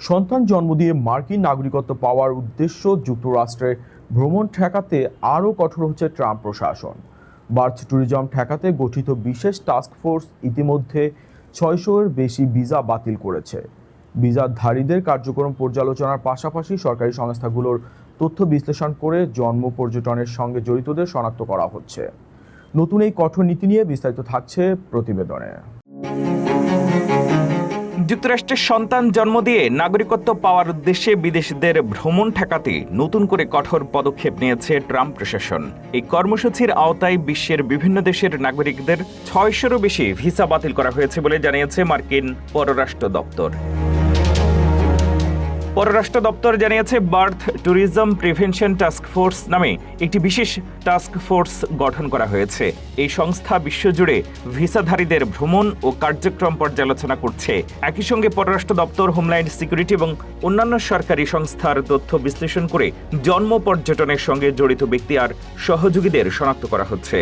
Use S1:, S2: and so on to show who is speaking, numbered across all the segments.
S1: সন্তান জন্ম দিয়ে মার্কিন নাগরিকত্ব পাওয়ার উদ্দেশ্য যুক্তরাষ্ট্রে ভ্রমণ ঠেকাতে আরও কঠোর হচ্ছে ট্রাম্প প্রশাসন। বার্থ ট্যুরিজম ঠেকাতে গঠিত বিশেষ টাস্ক ফোর্স ইতিমধ্যে 600-এর বেশি ভিসা বাতিল করেছে। ভিসাধারীদের কার্যক্রম পর্যালোচনার পাশাপাশি সরকারি সংস্থাগুলোর তথ্য বিশ্লেষণ করে জন্ম পর্যটনের সঙ্গে জড়িতদের শনাক্ত করা হচ্ছে। নতুন এই কঠোর নীতি নিয়ে বিস্তারিত থাকছে প্রতিবেদনে।
S2: যুক্তরাষ্ট্রের সন্তান জন্ম দিয়ে নাগরিকত্ব পাওয়ার উদ্দেশ্যে বিদেশিদের ভ্রমণ ঠেকাতে নতুন করে কঠোর পদক্ষেপ নিয়েছে ট্রাম্প প্রশাসন। এই কর্মসূচির আওতায় বিশ্বের বিভিন্ন দেশের নাগরিকদের 600-এরও বেশি ভিসা বাতিল করা হয়েছে বলে জানিয়েছে মার্কিন পররাষ্ট্র দপ্তর। পররাষ্ট্র দপ্তর জানিয়েছে birth tourism prevention task force নামে একটি বিশেষ টাস্ক ফোর্স গঠন করা হয়েছে। এই সংস্থা বিশ্বজুড়ে ভিসাধারীদের ভ্রমণ ও কার্যক্রম পর্যালোচনা করছে। একই সঙ্গে পররাষ্ট্র দপ্তর, হোমল্যান্ড সিকিউরিটি এবং অন্যান্য সরকারি সংস্থার তথ্য বিশ্লেষণ করে জন্ম পর্যটনের সঙ্গে জড়িত ব্যক্তি আর সহযোগীদের শনাক্ত করা হচ্ছে।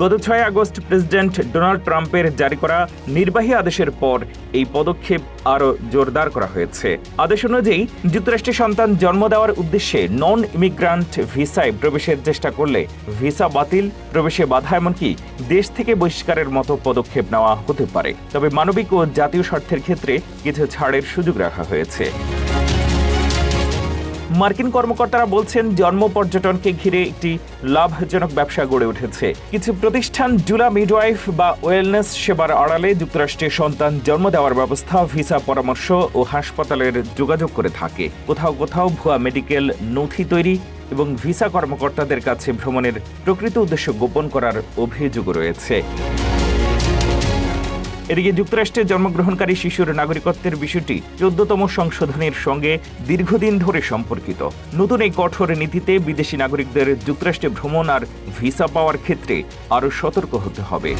S2: গত 6 আগস্ট প্রেসিডেন্ট ডোনাল্ড ট্রাম্পের জারি করা নির্বাহী আদেশের পর এই পদক্ষেপ আরও জোরদার করা হয়েছে। আদেশ অনুযায়ী যুক্তরাষ্ট্রে সন্তান জন্ম দেওয়ার উদ্দেশ্যে নন ইমিগ্রান্ট ভিসায় প্রবেশের চেষ্টা করলে ভিসা বাতিল, প্রবেশে বাধা, এমনকি দেশ থেকে বহিষ্কারের মতো পদক্ষেপ নেওয়া হতে পারে। তবে মানবিক ও জাতীয় স্বার্থের ক্ষেত্রে কিছু ছাড়ের সুযোগ রাখা হয়েছে। মার্কিন কর্মকর্তারা বলছেন, জন্ম পর্যটনকে ঘিরে একটি লাভজনক ব্যবসা গড়ে উঠেছে। কিছু প্রতিষ্ঠান জুলা মিডওয়াইফ বা ওয়েলনেস সেবার আড়ালে যুক্তরাষ্ট্রে সন্তান জন্ম দেওয়ার ব্যবস্থা, ভিসা পরামর্শ ও হাসপাতালের যোগাযোগ করে থাকে। কোথাও কোথাও ভুয়া মেডিকেল নথি তৈরি এবং ভিসা কর্মকর্তাদের কাছে ভ্রমণের প্রকৃত উদ্দেশ্য গোপন করার অভিযোগ রয়েছে। এদিকে যুক্তরাষ্ট্রে জন্মগ্রহণকারী শিশুর নাগরিকত্বের বিষয়টি 14তম সংশোধনীর সঙ্গে দীর্ঘদিন ধরে সম্পর্কিত। নতুন এই কঠোর নীতিতে বিদেশি নাগরিকদের যুক্তরাষ্ট্রে ভ্রমণ আর ভিসা পাওয়ার ক্ষেত্রে আরও সতর্ক হতে হবে।